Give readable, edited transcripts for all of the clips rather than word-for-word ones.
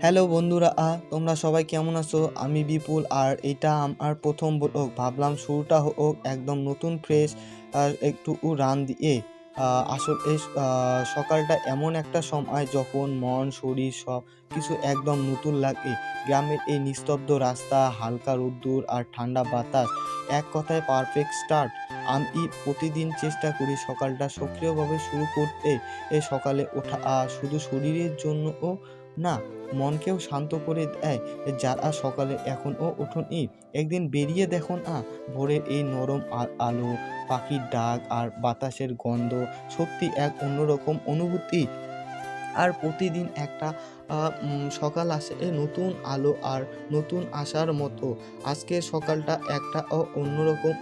Hello বন্ধুরা, তোমরা সবাই কেমন আছো? আমি বিপুল, আর এটা আমার প্রথম ব্লগ। ভাবলাম শুরুটা হোক একদম নতুন, ফ্রেশ, আর একটু রান দিয়ে। আসলে সকালটা এমন একটা সময় যখন মন শরীর সব কিছু একদম নতুন লাগে। গ্রামের এই নিস্তব্ধ রাস্তা, হালকা রোদ্দুর আর ঠান্ডা বাতাস, এক কথায় পারফেক্ট স্টার্ট। আমি প্রতিদিন চেষ্টা করি সকালটা সক্রিয়ভাবে শুরু করতে। সকালে ওঠা শুধু শরীরের জন্যও না, মনকেও শান্ত করে দেয়। যারা সকালে এখনও ওঠেনি, একদিন বেরিয়ে দেখুন ভোরের এই নরম আলো, পাখির ডাক আর বাতাসের গন্ধ সত্যি এক অন্যরকম অনুভূতি। আর প্রতিদিন একটা সকাল আসে নতুন আলো আর নতুন আশার মতো। আজকের সকালটা একটা অন্যরকম।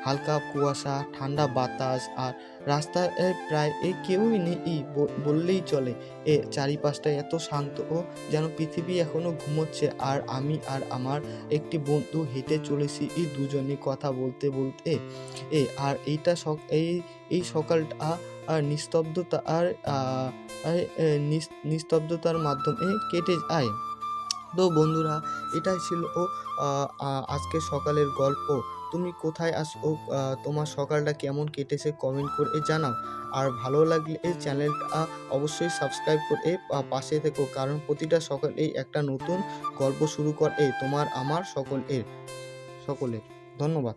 হালকা কুয়াশা, ঠান্ডা বাতাস, আর রাস্তায় প্রায় কেউই নেই বললেই চলে। চারিপাশটা এত শান্ত, যেন পৃথিবী এখনো ঘুমোচ্ছে। আর আমি আর আমার একটি বন্ধু হেঁটে চলেছি দুজনে কথা বলতে বলতে। আর এই সকালটা আর নিস্তব্ধতা আর নিস্তব্ধতার মাধ্যমে কেটে যায়। তো বন্ধুরা, এটাই ছিল আজকের সকালের গল্প। তুমি কোথায় আসো? তোমার সকালটা কেমন কেটেছে কমেন্ট করে জানাও। আর ভালো লাগলে এই চ্যানেলটা অবশ্যই সাবস্ক্রাইব করে পাশে থেকো, কারণ প্রতিটা সকালেই একটা নতুন গল্প শুরু করে তোমার আমার সকলের। ধন্যবাদ।